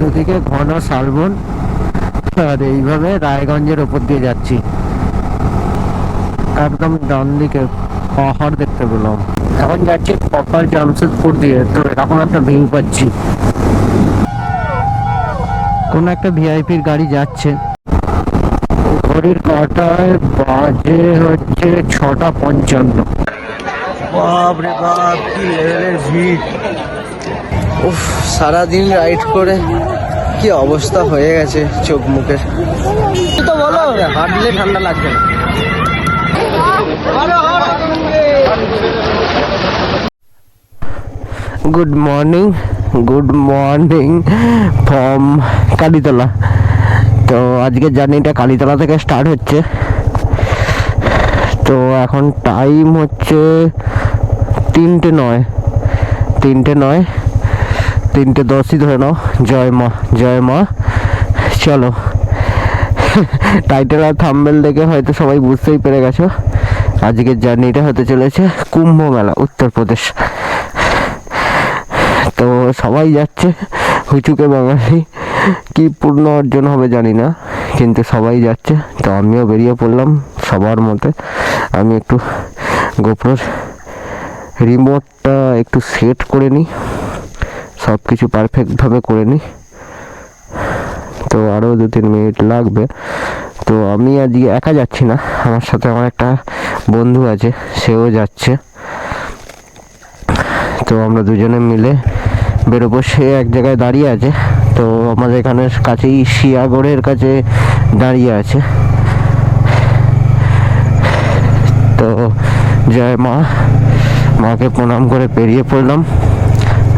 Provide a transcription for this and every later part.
দুদিকে ঘন শালবন, আর এইভাবে রায়গঞ্জের ওপর দিয়ে যাচ্ছি। একদম ডান দিকে পাহাড় দেখতে পেলাম। এখন যাচ্ছি প্রপার জামশেদপুর দিয়ে, তো এরকম একটা ভিউ পাচ্ছি। কোন একটা ভিআইপির গাড়ি যাচ্ছে। ঘড়ির কাঁটায় বাজে হচ্ছে 6:55। বাপরে বাপ, কি লেভেলের ভিড়! উফ, সারাদিন রাইড করে কি অবস্থা হয়ে গেছে চোখ মুখের। তো বলো, হাঁটলে ঠান্ডা লাগবে না। Good morning from Kalitala. তো আজকের জার্নিটা কালীতলা থেকে স্টার্ট হচ্ছে। তো এখন টাইম হচ্ছে 3:09, 3:10ই ধরে নাও। জয় মা। চলো, টাইটেল আর থাম্বনেল দেখে হয়তো সবাই বুঝতেই পেরে গেছো আজকের জার্নিটা হতে চলেছে কুম্ভ মেলা, উত্তরপ্রদেশ। তো সবাই যাচ্ছে, হুচুকে বাঙালি। কি পূর্ণ অর্জন হবে জানি না, কিন্তু সবাই যাচ্ছে। তো আমিও বেরিয়ে পড়লাম সবার মতে। আমি একটু গোপ্রোর রিমোটটা একটু সেট করে নিই, সব কিছু পারফেক্টভাবে করে নিই। তো আরও 2-3 মিনিট লাগবে। তো আমি আজকে একা যাচ্ছি না, আমার সাথে আমার একটা বন্ধু আছে, সেও যাচ্ছে। তো আমরা দুজনে মিলে বেরোবো। সে এক জায়গায় দাঁড়িয়ে আছে, তো আমাদের এখানের কাছেই শিয়াগড়ের কাছে দাঁড়িয়ে আছে। তো জয় মাকে প্রণাম করে বেরিয়ে পড়লাম,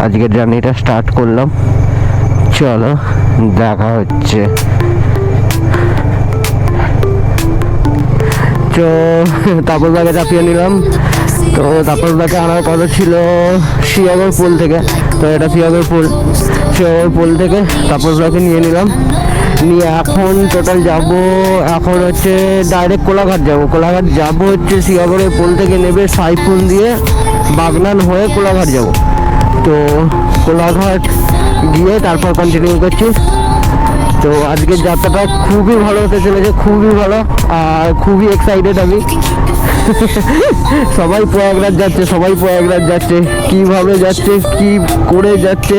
আজকের জার্নিটা স্টার্ট করলাম। চলো, দেখা হচ্ছে। তো তাপসদাকে চাপিয়ে নিলাম। তো তাপসদাকে আনার কথা ছিল শিয়াগড় পুল থেকে। তো এটা শিয়াগড় পুল থেকে তাপসদাকে নিয়ে নিলাম। নিয়ে এখন টোটাল যাব, এখন হচ্ছে ডাইরেক্ট কোলাঘাট যাব হচ্ছে শিয়াগড়ের পুল থেকে নেবে সাইফুল দিয়ে বাগনান হয়ে কোলাঘাট যাব। তো কোলাঘাট গিয়ে তারপর কন্টিনিউ করছি। তো আজকের যাত্রাটা খুবই ভালো হতে চলেছে, খুবই ভালো, আর খুবই এক্সাইটেড আমি। সবাই প্রয়াগরাজ যাচ্ছে, কিভাবে যাচ্ছে, কি করে যাচ্ছে,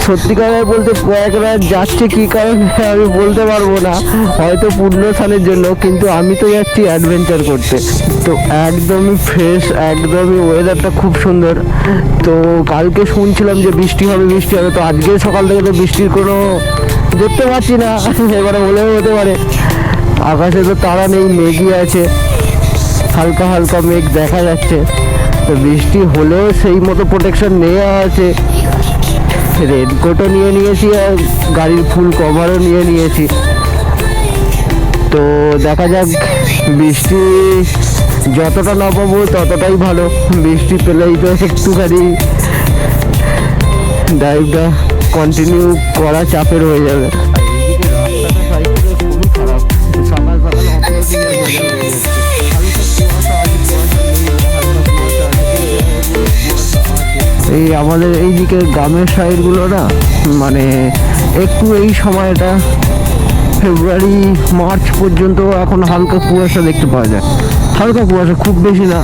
সত্যিকারের বলতে প্রয়াগরাজ যাচ্ছে কি কারণে আমি বলতে পারবো না, হয়তো পুণ্যস্থানের জন্য, কিন্তু আমি তো যাচ্ছি অ্যাডভেঞ্চার করতে। তো একদমই ফ্রেশ, একদমই ওয়েদারটা খুব সুন্দর। তো কালকে শুনছিলাম যে বৃষ্টি হবে, তো আজকে সকাল থেকে তো বৃষ্টির কোনো দেখতে পাচ্ছি না। এবারে হলেও হতে পারে, আকাশে তো তারা নেই, মেঘই আছে, হালকা হালকা মেঘ দেখা যাচ্ছে। তো বৃষ্টি হলেও সেই মতো প্রোটেকশন নেওয়া আছে, রেনকোটও নিয়ে নিয়েছি আর গাড়ির ফুল কভারও নিয়ে নিয়েছি। তো দেখা যাক, বৃষ্টি যতটা না পাবো ততটাই ভালো। বৃষ্টি পেলেই তো একটুখানি ড্রাইভটা কন্টিনিউ করা চাপের হয়ে যাবে। খুবই খারাপ, সকাল এই আমাদের এইদিকে গ্রামের সাইডগুলো না, মানে একটু এই সময়টা ফেব্রুয়ারি মার্চ পর্যন্ত এখন হালকা কুয়াশা দেখতে পাওয়া যায়, হালকা কুয়াশা, খুব বেশি না।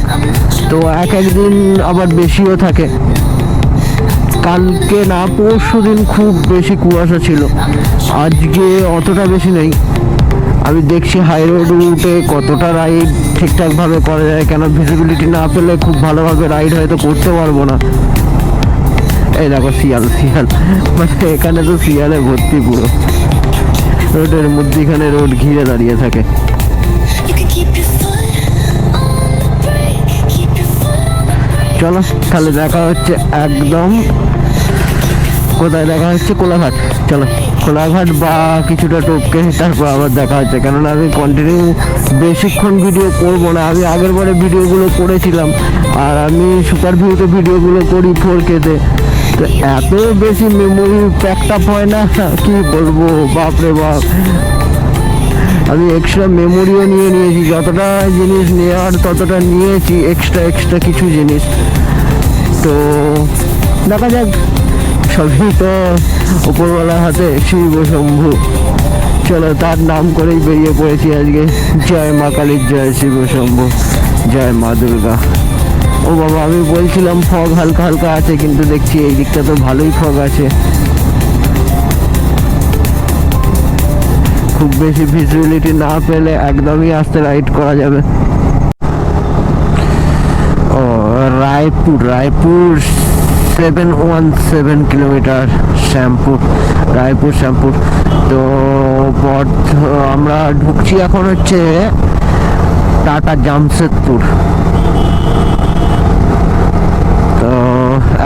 তো একদিন আবার বেশিও থাকে। কালকে না পরশু দিন খুব বেশি কুয়াশা ছিল, আজকে অতটা বেশি নেই। আমি দেখছি হাই রোড রুটে কতটা রাইড ঠিকঠাকভাবে করা যায়, কেন ভিজিবিলিটি না পেলে খুব ভালোভাবে রাইড হয়তো করতে পারবো না। এই দেখো শিয়াল, মানে এখানে তো শিয়ালে ভর্তি পুরো, রোডের মধ্যেখানে রোড ঘিরে দাঁড়িয়ে থাকে। চলো তাহলে দেখা হচ্ছে একদম, কোথায় দেখা হচ্ছে? কোলাঘাট। চলো কোলাঘাট বা কিছুটা টপকে তারপর আবার দেখা হচ্ছে, কেননা আমি কন্টিনিউ বেশিক্ষণ ভিডিও করবো না। আমি আগের বারে ভিডিওগুলো করেছিলাম, আর আমি সুপার ভিউতে ভিডিওগুলো করি 4K-তে। তো এত বেশি মেমোরি প্যাকড আপ হয় না, কি বলবো, বাপরে বাপ। আমি এক্সট্রা মেমোরিও নিয়ে নিয়েছি, যতটা জিনিস নেওয়ার ততটা নিয়েছি, এক্সট্রা কিছু জিনিস। তো দেখা যাক সবই তো উপরওয়ালার হাতে, শিব শম্ভু। চলো তার নাম করেই বেরিয়ে পড়েছি আজকে। জয় মা কালীর জয়, শিব শম্ভু, জয় মা দুর্গা। ও বাবা, আমি বলছিলাম ফগ হালকা হালকা আছে, কিন্তু দেখছি এই দিকটা তো ভালোই ফগ আছে। খুব বেশি ভিজিবিলিটি না পেলে একদমই আস্তে রাইড করা যাবে। ও রায়পুর 717 কিলোমিটার, শ্যামপুর, রায়পুর শ্যামপুর। তো আমরা ঢুকছি এখন হচ্ছে টাটা জামশেদপুর। তো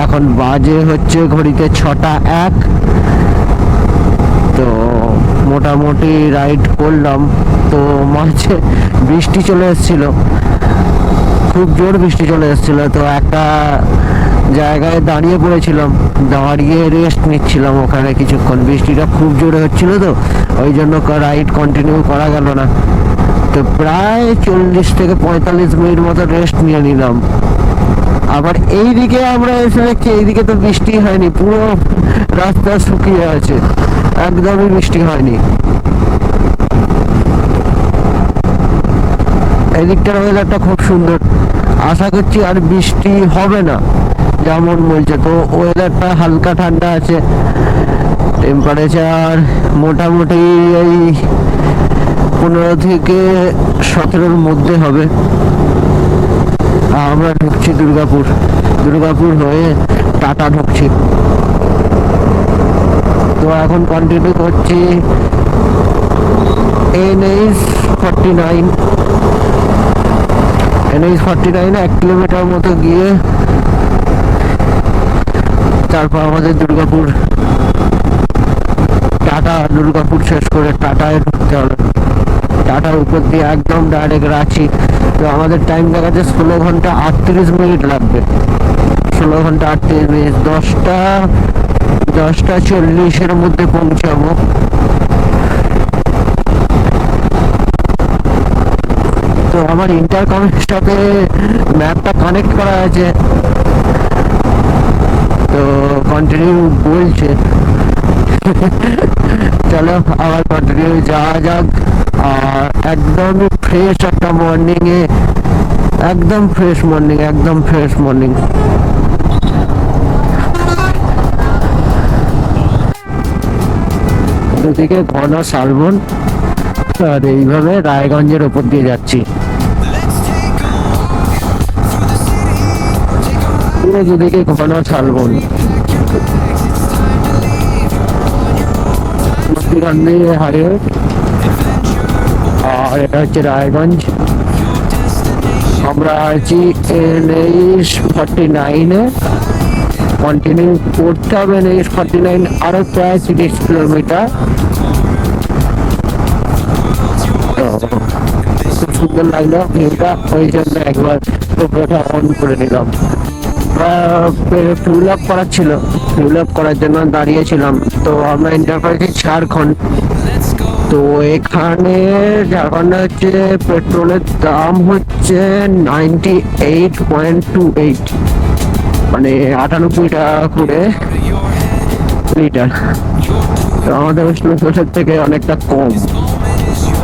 এখন বাজে হচ্ছে ঘড়িতে 6:01। তো মোটামুটি রাইড করলাম। তো মাঝে বৃষ্টি চলে এসেছিল, খুব জোর বৃষ্টি চলে এসেছিল। তো একটা জায়গায় দাঁড়িয়ে পড়েছিলাম, দাঁড়িয়ে রেস্ট নিচ্ছিলাম ওখানে কিছুক্ষণ। বৃষ্টিটা খুব জোরে হচ্ছিল, তো ওই জন্য রাইড কন্টিনিউ করা গেল না। তো প্রায় 40 থেকে 45 মিনিট মতো রেস্ট নিয়ে নিলাম। আবার এইদিকে আমরা এসে দেখছি এইদিকে তো বৃষ্টি হয়নি, পুরো রাস্তা শুকিয়ে আছে, একদমই বৃষ্টি হয়নি। এদিকটার ওয়েদারটা খুব সুন্দর, আশা করছি আর বৃষ্টি হবে না যেমন বলছে। তো ওয়েদারটা হালকা ঠান্ডা আছে, টেম্পারেচার মোটামুটি এই 15 থেকে 17-র মধ্যে হবে। আমরা ঢুকছি দুর্গাপুর হয়ে টাটা ঢুকছি। তো এখন কন্টিনিউ করছি NH49। NH49 1 কিলোমিটার মতো গিয়ে তারপর আমাদের দুর্গাপুর শেষ করে টাটায় ঢুকতে হবে। টাটার উপর দিয়ে একদম ডাইরেক্ট রাঁচি। তো আমাদের টাইম দেখাচ্ছে 16 ঘন্টা 38 মিনিট লাগবে। 16 ঘন্টা 38 মিনিট, 10টা 40-এর মধ্যে পৌঁছাবো। তো আমার ইন্টারকমের সাথে ম্যাপটা কানেক্ট করা আছে, তো কন্টিনিউ বলছে। চলো আবার কন্টিনিউ যাওয়া যাক। আর একদমই ফ্রেশ একটা মর্নিংয়ে, একদম ফ্রেশ মর্নিং। দুদিকে ঘন শালবন, আর এইভাবে রায়গঞ্জের ওপর দিয়ে যাচ্ছি। পুরো দুদিকে ঘন শালবন, হাইওয়ে। আর এটা হচ্ছে রায়গঞ্জ। আমরা আছি NH49-এ, কন্টিনিউ করতে হবে NH49 আরো প্রায় 30 কিলোমিটার। খুব সুন্দর লাগলো ভিউটা, ওই জন্য একবার টোটোটা অন করে নিলাম। ফিউল আপ করার জন্য দাঁড়িয়েছিলাম। তো আমরা এন্টার করেছি ঝাড়খণ্ড। তো এখানে ঝাড়খণ্ডে হচ্ছে পেট্রোলের দাম হচ্ছে 98.28, মানে 98 টাকা করে লিটার। তো আমাদের ওয়েস্ট থেকে অনেকটা কম।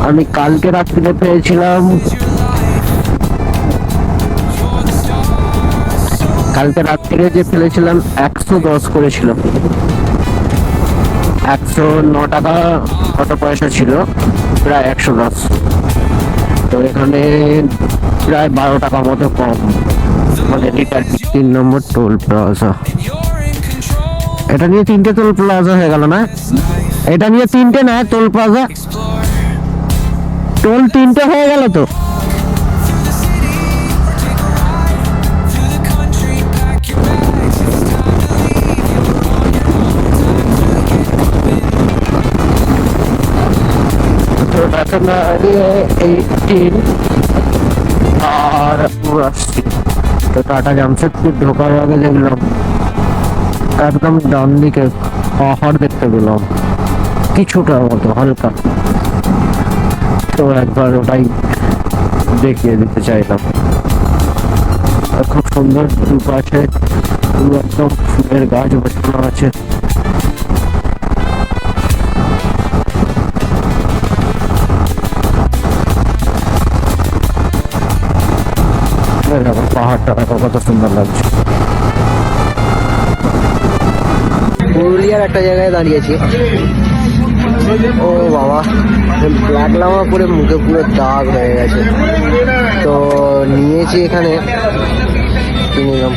আমি কালকে রাত্রিতে পেয়েছিলাম, যে ফেলেছিলাম 110 করেছিল, 109 টাকা কত পয়সা ছিল, প্রায় 110। তো এখানে প্রায় 12 টাকা মতো কম, মানে লিটার। 3 নম্বর টোল প্লাজা। এটা নিয়ে 3টে টোল প্লাজা হয়ে গেল না? এটা নিয়ে 3টে না টোল প্লাজা, টোল 3টে হয়ে গেল। তো আর আসছি। তো টাটা জামশেদপুর ঢোকার আগে দেখলাম একদম ডান দিকে পাহাড় দেখতে পেলাম কিছুটা মতো হালকা। তো একবার ওটাই দেখিয়ে দিতে চাইলাম। আর খুব সুন্দর দুপাশে পুরো একদম ফুলের গাছ বসানো আছে। দেখো পাহাড়টা দেখো কত সুন্দর লাগছে। পুরুলিয়ার একটা জায়গায় দাঁড়িয়েছি। ও বাবা, ব্ল্যাক লামা করে মুখে পুরো দাগ হয়ে গেছে। তো নিয়েছি এখানে, কি নিলাম,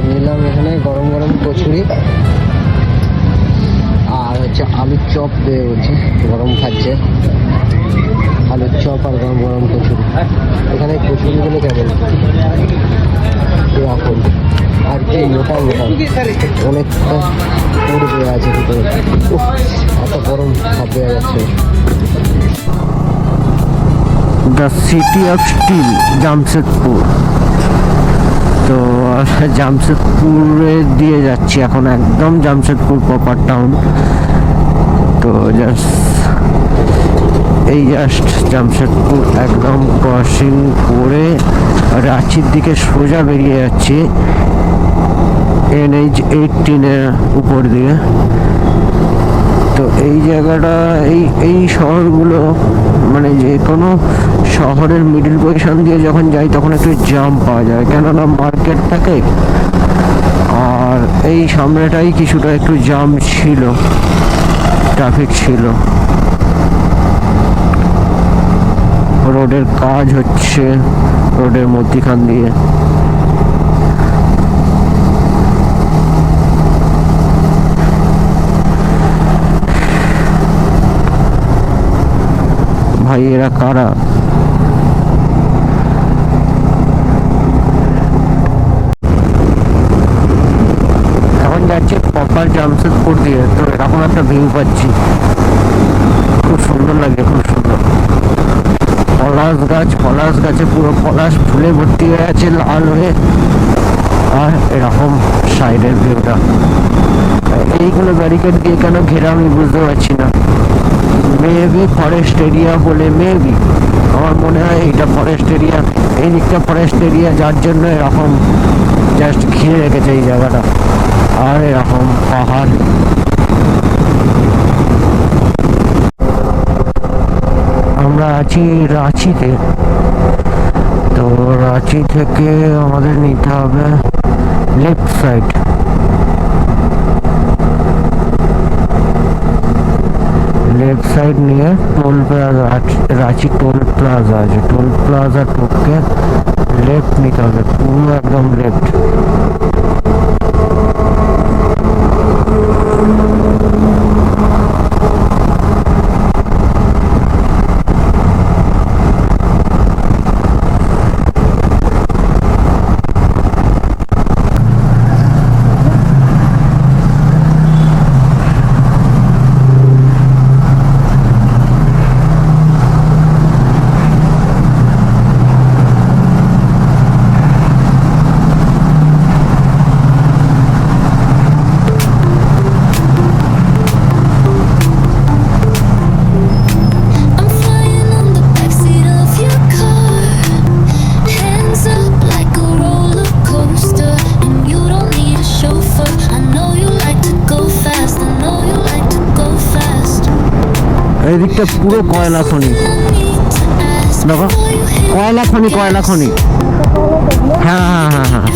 নিলাম এখানে গরম গরম কচুরি আর হচ্ছে আলুর চপ দিয়ে বলছে, গরম খাচ্ছে আলুর চপ আর গরম গরম কচুরি। এখানে কচুরিগুলো কেমন এরকম আর কি মোটা মোটা, অনেকটা পুর দেওয়া আছে ভিতরে। এত গরম ভাব দেওয়া যাচ্ছে। The city of steel Jamshedpur. তো জামশেদপুরে দিয়ে যাচ্ছি এখন, একদম জামশেদপুর প্রপার টাউন। তো জাস্ট জামশেদপুর একদম ক্রসিং করে রাঁচির দিকে সোজা বেরিয়ে যাচ্ছি NH-18 উপর দিয়ে। তো এই জায়গাটা, এই শহরগুলো মানে যে কোনো শহরের মিডল পজিশন দিয়ে যখন যাই তখন একটু জ্যাম পাওয়া যায়, কেননা মার্কেট থাকে। আর এই সামনেটাই কিছুটা একটু জ্যাম ছিল, ট্রাফিক ছিল। রোডের কাজ হচ্ছে রোডের মধ্যিখান দিয়ে। ভাই এরা কারা? এখন যাচ্ছি প্রপার জামশেদপুর দিয়ে। তো এরকম একটা ভিউ পাচ্ছি, খুব সুন্দর লাগে, খুব সুন্দর। পলাশ গাছে পুরো পলাশ ফুলে ভর্তি হয়ে আছে লাল হয়ে। আর এরকম সাইডের ভিউটা, এইগুলো ব্যারিকেড দিয়ে কেন ঘেরা আমি বুঝতে পারছি না। মেবি ফরেস্ট এরিয়া বলে, মেবি আমার মনে হয় এইটা ফরেস্ট এরিয়া, এই দিকটা ফরেস্ট এরিয়া, যার জন্য এরকম জাস্ট ঘিরে রেখেছে এই জায়গাটা। আর এরকম পাহাড়। আমরা আছি রাঁচিতে। তো রাঁচি থেকে আমাদের নিতে হবে লেফট সাইড। লেফট সাইড নিয়ে toll plaza, Ranchi toll plaza আছে, টোল প্লাজা টোপকে লেফট নিতে হবে, পুরো একদম লেফট। এদিকটা পুরো কয়লা খনি, দেখো কয়লা খনি, কয়লা খনি। হ্যাঁ হ্যাঁ হ্যাঁ হ্যাঁ,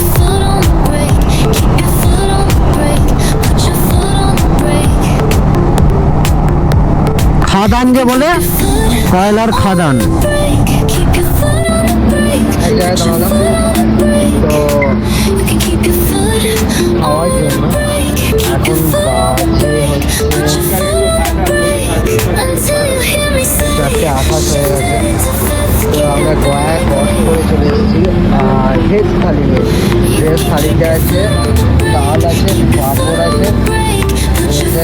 খাদান যে বলে, কয়লার খাদান। এক জায়গায় দাঁড়ালাম তো খাওয়ার জন্য। এখন বাজে হচ্ছে 4:28 হয়ে গেছে। তো আমরা গয়ায় ক্রস করে চলে এসেছি। আর ভেজ থালি নেই, ভেজ থালিতে আছে ডাল আছে, পাঁপড় আছে,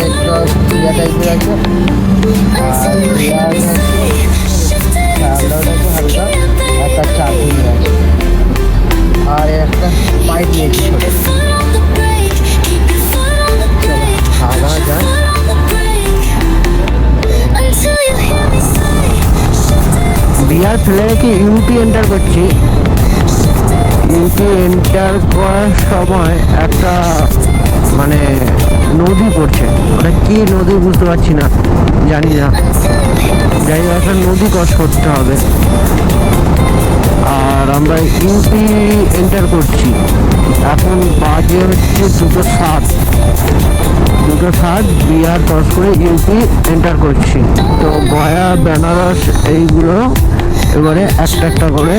একটা পিয়া টাইপের আছে, আর পেঁয়াজ আছে, স্যালাড আছে হালকা, একটা চাটনি আছে, আর একটা পাইপ নিয়েছি ছোটো। চলো খাওয়া যায়। বিহার ফেলে কি ইউপি এন্টার করছি, ইউপি এন্টার করার সময় একটা মানে নদী পড়ছে, ওটা কি নদী বুঝতে পারছি না, জানি না, যাই হোক একটা নদী ক্রস করতে হবে। আর আমরা ইউপি এন্টার করছি, এখন বাজে হচ্ছে 2:07 বিহার ক্রস করে ইউপি এন্টার করছি। তো গয়া, বেনারস এইগুলো এবারে একটা একটা করে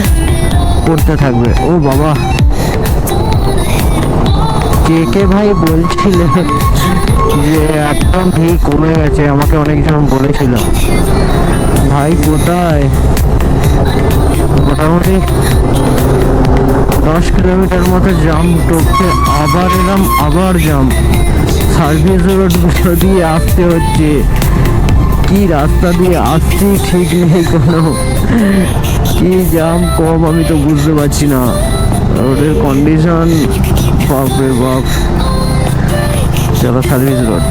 করতে থাকবে। ও বাবা, কে ভাই বলছিলেন যে একদম ভিড় কমে গেছে, আমাকে অনেকজন বলেছিল। ভাই কোথায়? মোটামুটি 10 কিলোমিটার মতো জাম টপকে আবার এলাম, আবার জাম। সার্ভিস রোড দিয়ে আসতে হচ্ছে, কি রাস্তা দিয়ে আসছি ঠিক নেই কোনো, কি জাম কম আমি তো বুঝতে পারছি না। রোডের কন্ডিশন বাপরে বাপ। চলো সার্ভিস রোড।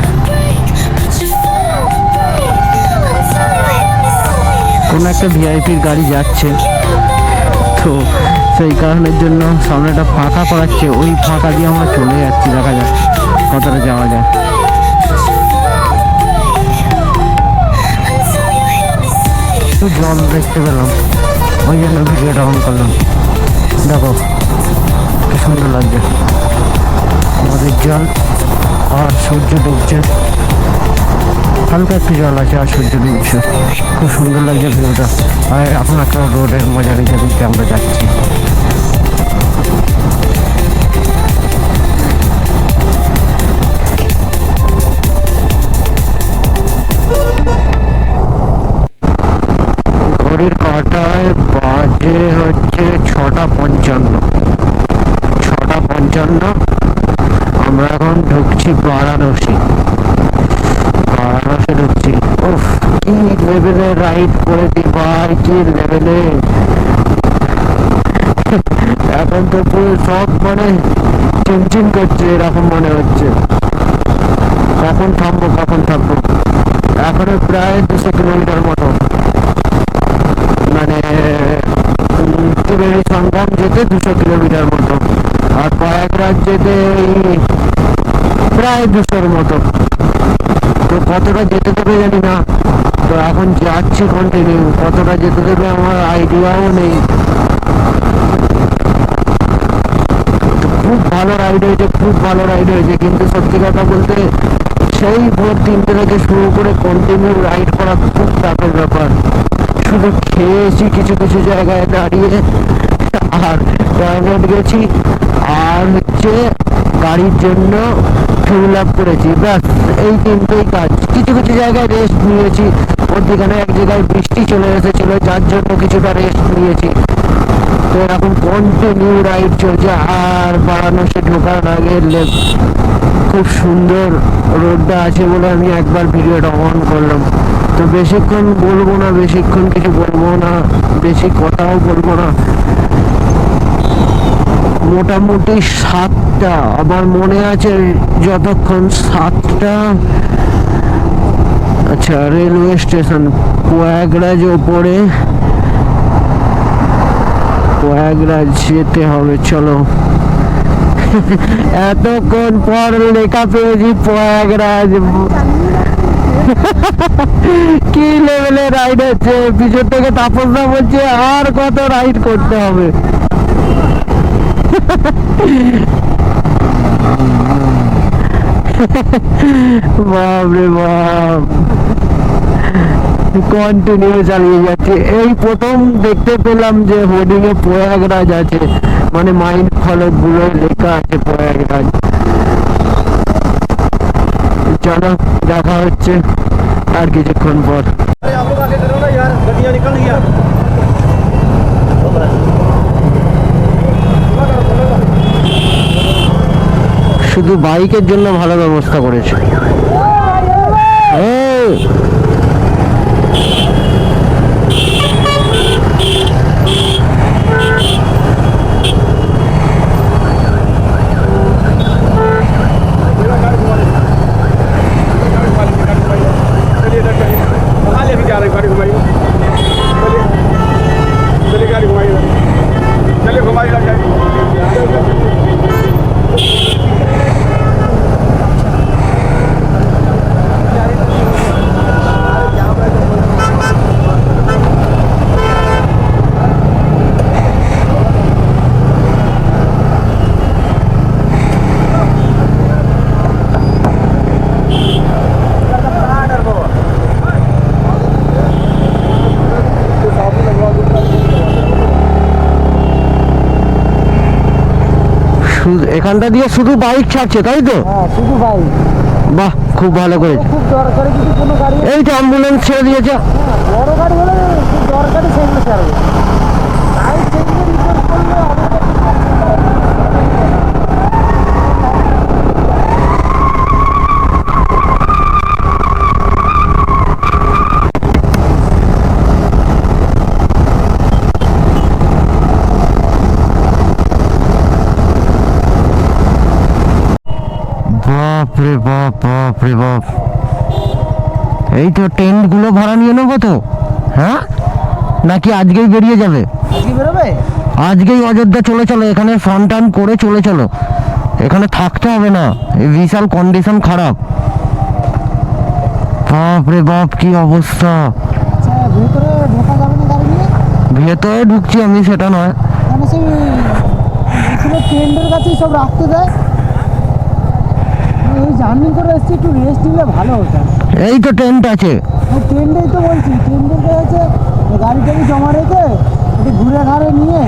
কোনো একটা ভিআইপির গাড়ি যাচ্ছে, তো সেই কারণের জন্য সামনেটা ফাঁকা করাচ্ছে, ওই ফাঁকা দিয়ে আমরা চলে যাচ্ছি, দেখা যাক কতটা যাওয়া যায়। একটু জল দেখতে পেলাম, ওই জন্য ভিডিওটা অন করলাম। দেখো কি সুন্দর লাগছে, আমাদের জল আর সূর্য ডুবছে, হালকা একটু জল আছে আর সূর্য ডুবছে, খুব সুন্দর লাগছে ভিউটা। আর এখন একটা রোডের মজা নিতে নিতে আমরা যাচ্ছি। ঘড়ির কাঁটায় বাজে হচ্ছে 6:55। আমরা এখন ঢুকছি বারাণসী ঢুকছি। উফ, কি লেভেলে রাইড করে দি ভাই, কি লেভেলে। এখন তো পুরো সব মানে চিনচিন করছে, এরকম মনে হচ্ছে। কখন থামবো। এখনো প্রায় 200 কিলোমিটার মতো, মানে ত্রিবেণী সঙ্গম যেতে 200 কিলোমিটার মতো, আর প্রয়াগরাজ যেতে প্রায় 200-র মতো। তো কতটা যেতে দেবে জানি না, তো এখন যাচ্ছি কন্টিনিউ, কতটা যেতে দেবে আমার আইডিয়াও নেই। খুব ভালো রাইড হয়েছে, কিন্তু সত্যি কথা বলতে সেই ভোর 3টে থেকে শুরু করে কন্টিনিউ রাইড করা খুব চাপের ব্যাপার। শুধু খেয়েছি কিছু কিছু জায়গায় দাঁড়িয়ে, আর টয়লেট গেছি, আর হচ্ছে গাড়ির জন্য ফিউল আপ করেছি, ব্যাস এই তিনটেই কাজ। কিছু কিছু জায়গায় রেস্ট নিয়েছি, মধ্যখানে এক জায়গায় বৃষ্টি চলে এসেছিল, যার জন্য কিছুটা রেস্ট নিয়েছি। তো এরকম কন্টিনিউ রাইড চলছে। আর বারাণসী ঢোকার আগে খুব সুন্দর রোডটা আছে বলে আমি একবার ভিডিওটা অন করলাম। তো বেশিক্ষণ বলবো না, বেশিক্ষণ কিছু বলবো না, বেশি কথাও বলবো না। মোটামুটি 7টা, আমার মনে আছে যতক্ষণ 7টা। আচ্ছা, রেলওয়ে স্টেশন প্রয়াগরাজ, ওপরে প্রয়াগরাজ যেতে হবে। চলো, এতক্ষণ পর লেখা পেয়েছি প্রয়াগরাজ। কি লেভেলে রাইড হচ্ছে, পিছন থেকে তাপসদা বলছে আর কত রাইড করতে হবে। বাপরে বাপ, কন্টিনিউ চালিয়ে যাচ্ছে। এই প্রথম দেখতে পেলাম যে হোর্ডিং এ প্রয়াগরাজ আছে, মানে মাইন্ড ফলক গুলো লেখা আছে প্রয়াগরাজ। চলো, দেখা হচ্ছে আর কিছুক্ষণ পর। শুধু বাইকের জন্য ভালো ব্যবস্থা করেছে। चलिए गाड़ी घुमाइए, चलिए घुमाइए गाड़ी। ওটা দিয়ে শুধু বাইক ছাড়ছে তাই তো? হ্যাঁ শুধু বাইক। বাহ, খুব ভালো করে। খুব দরকারি যদি কোনো গাড়ি, এই তো অ্যাম্বুলেন্স ছেড়ে দিয়েছে। বড় গাড়ি হলে খুব দরকারি সেগুলো ছাড়বে। তাই সেগুলো রিপোর্ট করলে বাপ রে বাপ, বাপ রে বাপ। এই তো টেন্ট গুলো ভাড়া নিয়ে নেবো তো, হ্যাঁ নাকি আজকেই বেরিয়ে যাবে? আজকে বেরোবে? আজকেই অযোধ্যা চলে চলো, এখানে স্নান টান করে চলে চলো, এখানে থাকতে হবে না, এই বিশাল কন্ডিশন খারাপ। বাপ রে বাপ, কি অবস্থা। আচ্ছা ভেতরে ঢোকা যাবে না গাড়ি নিয়ে? ভেতরে ঢুকছি আমি, সেটা নয়, মানে সেই টেন্টের কাছেই সব রাখতে দেয়। এই জার্নি করে এসছি, একটু রেস্ট নিলে ভালো হতো। এই তো টেন্ট আছে। ট্রেন্ডেই তো বলছি, ট্রেন্ডের কাছে গাড়ি টাড়ি জমা রেখে একটু ঘুরে ঘাড়ে নিয়ে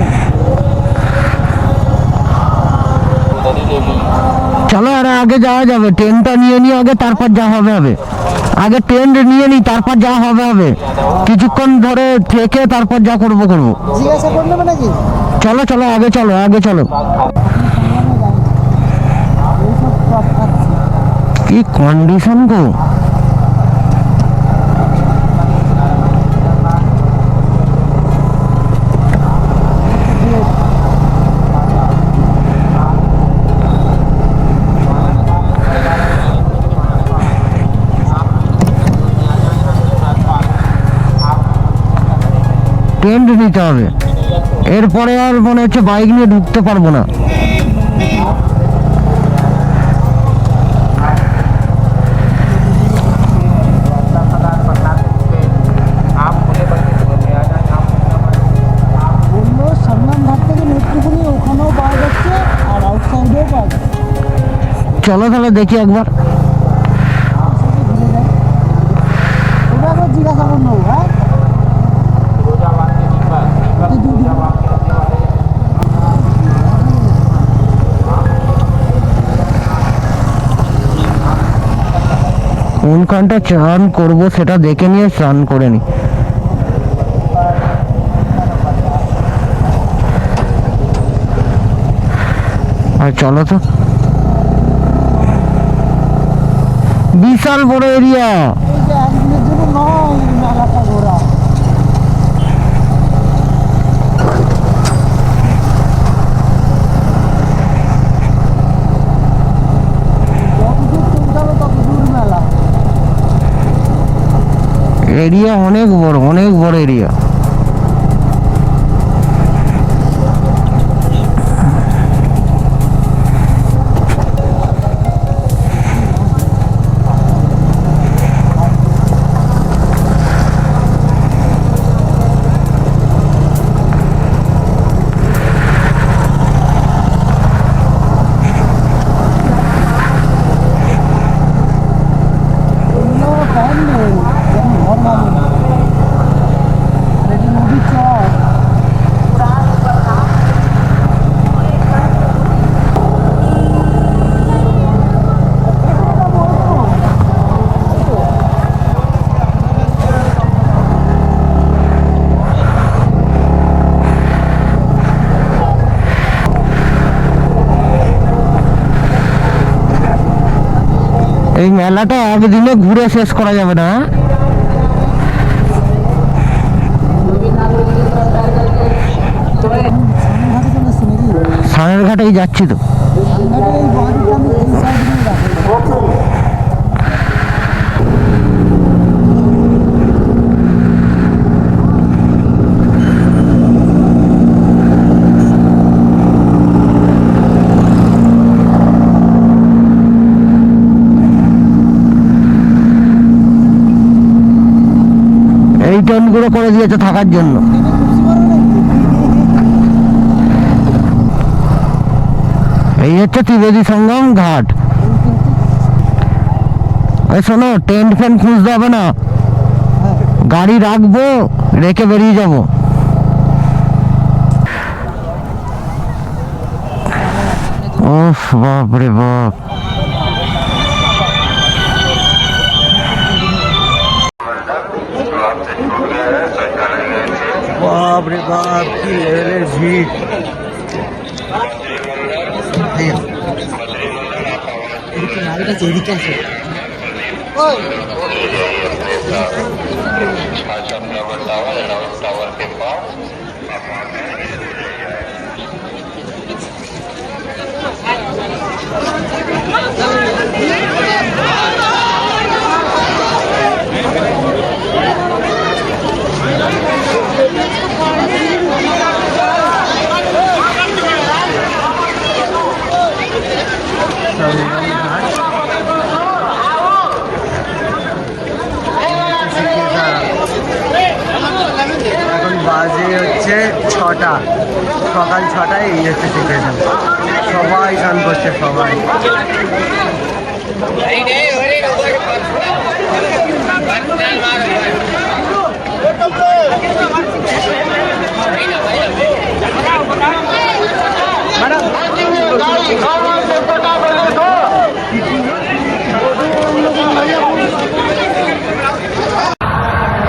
চলো আর আগে যাওয়া যাবে, ট্রেনটা নিয়ে নিয়ে আগে, তারপর যা হবে হবে। আগে ট্রেন নিয়ে নিই, তারপর যা হবে হবে। কিছুক্ষণ ধরে থেকে তারপর যা করবো করবো। জিজ্ঞাসা করে নেবে নাকি? চলো চলো, আগে চলো, আগে চলো। এইসব সব খাচ্ছি। কি কন্ডিশন গো। টেন্ট নিতে হবে, এরপরে আর মনে হচ্ছে বাইক নিয়ে ঢুকতে পারবো না। বললো সামনাম ঘাট থেকে নেত্রকোনা, ওখানেও পাওয়া যাচ্ছে আর আউটসাইডেও পাওয়া যাচ্ছে। চলো তাহলে দেখি একবার। ঘুরে যাই, ওটা আবার জিজ্ঞাসা করে নেবো। হ্যাঁ কোনখানটা চান করবো সেটা দেখে নিয়ে স্নান করে নি। আর চলো তো, বিশাল বড় এরিয়া। এই যে একদিনের জন্য নয় মেলাটা ঘোরা। যতদূর চলতে হবে ততদূর মেলা। এরিয়া অনেক বড়, অনেক বড় এরিয়া। এগুলো ফ্যান নেই, যেমন ঘর ভালো না। এটি নদীর চর। এই মেলাটা একদিনে ঘুরে শেষ করা যাবে না। সামনে ঘাটে চলে এসছি নাকি? সানের ঘাটেই যাচ্ছি তো। সামনে এই বাড়িটা আমি এই সাইড দিয়ে রাখবো। এই টেন্টগুলো করে দিয়েছে থাকার জন্য। ট্রেনে কুপসি মারবে নাকি? এই হচ্ছে ত্রিবেদী সঙ্গম ঘাট। এই শোনো, টেন্ট ফ্যান খুঁজতে হবে না, হ্যাঁ গাড়ি রাখবো, রেখে বেরিয়ে যাবো। ওহ বাপরে বাপ, বাপরে বাপ কি লেভেলের ভিড়। এখন বাজে হচ্ছে 6টা, সকাল 6টায়। এই হচ্ছে সিচুয়েশন, সবাই স্নান করছে সবাই।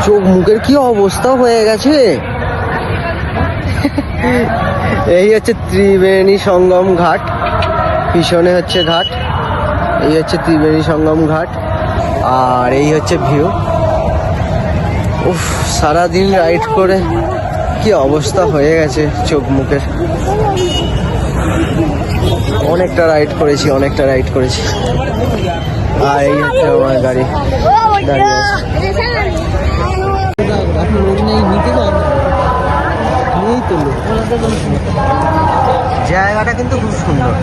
চোখ মুখের কি অবস্থা হয়ে গেছে। এই হচ্ছে ত্রিবেণী সঙ্গম ঘাট, পিছনে হচ্ছে ঘাট। এই হচ্ছে ত্রিবেণী সঙ্গম ঘাট, আর এই হচ্ছে ভিউ। উফ, সারাদিন রাইড করে কি অবস্থা হয়ে গেছে চোখ মুখের। অনেকটা রাইড করেছি, অনেকটা রাইড করেছি। আর এই হচ্ছে আমার গাড়ি দাঁড়িয়ে আছে। জায়গাটা কিন্তু খুব সুন্দর।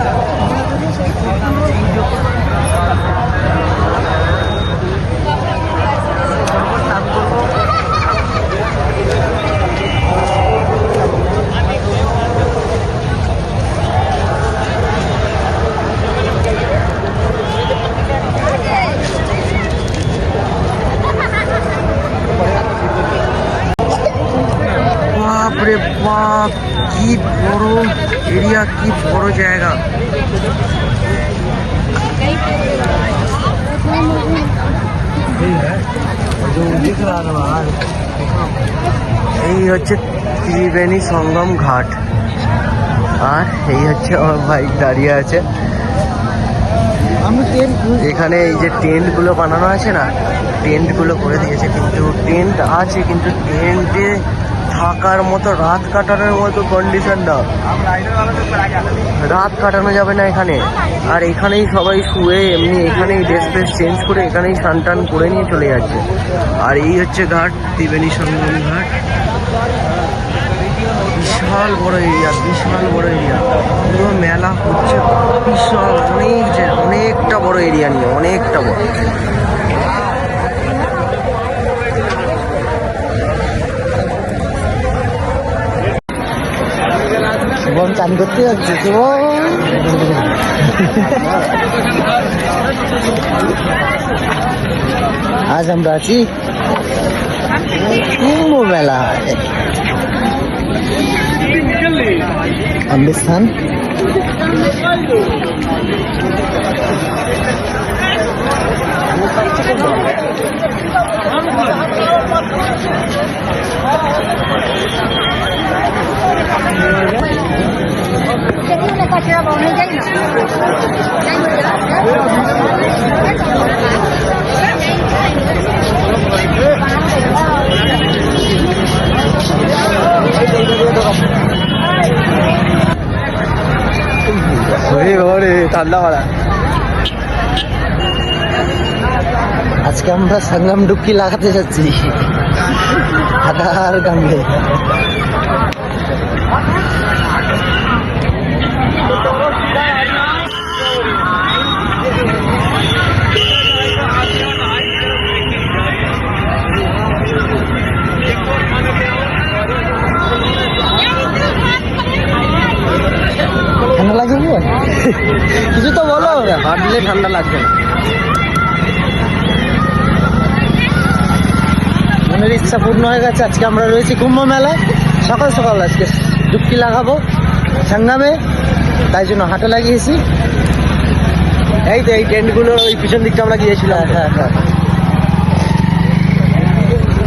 বাপরে বাপ, কি বড় এরিয়া, কি বড় জায়গা। এই হচ্ছে ত্রিবেণী সঙ্গম ঘাট, আর এই হচ্ছে আমার বাইক দাঁড়িয়ে আছে। এখানে এই যে টেন্ট গুলো বানানো আছে না, টেন্ট গুলো করে দিয়েছে, কিন্তু টেন্ট আছে কিন্তু টেন্টে থাকার মতো, রাত কাটানোর মতো কন্ডিশন না। রাত কাটানো যাবে না এখানে। আর এখানেই সবাই শুয়ে এমনি এখানেই ড্রেস ফ্রেস চেঞ্জ করে এখানেই স্নান টান করে নিয়ে চলে যাচ্ছে। আর এই হচ্ছে ঘাট, ত্রিবেণী সঙ্গম ঘাট। বিশাল বড় এরিয়া, বিশাল বড় এরিয়া, পুরো মেলা হচ্ছে। বিশাল অনেকটা বড় এরিয়া নিয়ে, অনেকটা বড়। শুভম চান করতে যাচ্ছে। আজ আমরা আছি কুম্ভ মেলা, আম্বেস্থান। ঠান্ডা মারা। আজকে আমরা সঙ্গম ডুবকি লাগাতে যাচ্ছি আধার গাঙ্গে। ঠান্ডা লাগবে কিছু তো বলো, হাঁটলে ঠান্ডা লাগবে না। মনের ইচ্ছা পূর্ণ হয়ে গেছে। আজকে আমরা রয়েছি কুম্ভ মেলায়, সকাল সকাল আজকে ডুবকি লাগাবো সঙ্গমে। তাই জন্য হাটে লাগিয়েছি। এই তো এই টেন্টগুলোর ওই পিছন দিকটা আমরা গিয়েছিলাম। হ্যাঁ হ্যাঁ,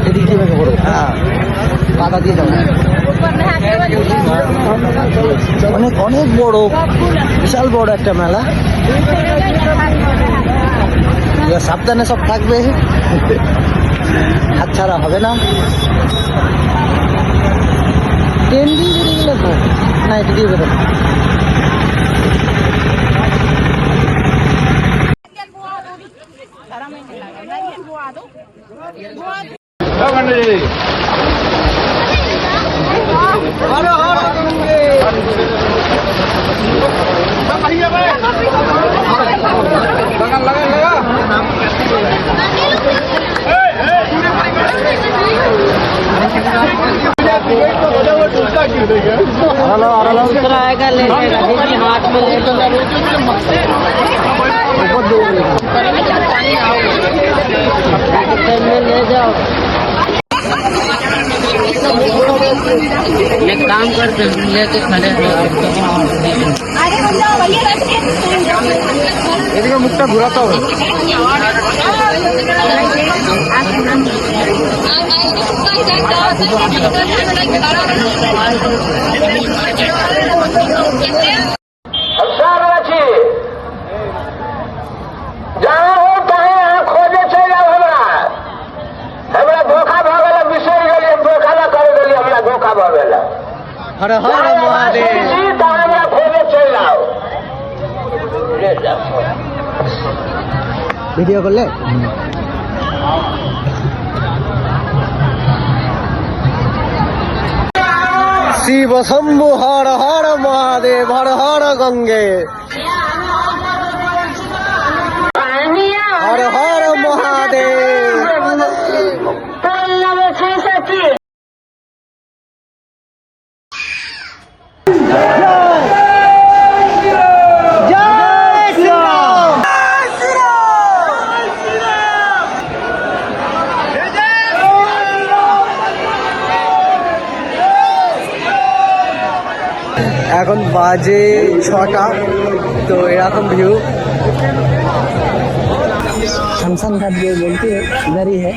এদিক দিয়ে ভেঙে পড়বো। হ্যাঁ, পাতা দিয়ে যাবো। অনেক অনেক বড়, বিশাল বড় একটা মেলা। সাবধানে সব থাকবে, হাত ছাড়া হবে না। ট্রেন দিয়ে বেরিয়ে গেলে তো না, এটা দিয়ে বেরোবে। एक काम करते हैं, लेके खड़े এদিকে মুখটা ঘোরাতে হবে। हर हर महादेव। ভিডিও করলে শিব শম্ভু হর হর মহাদেব, হর হর গঙ্গে, হর হর মহাদেব। এখন বাজে 6টা, তো এরকম ভিউ। शमशान घाट जो बोलती है इधर ही है।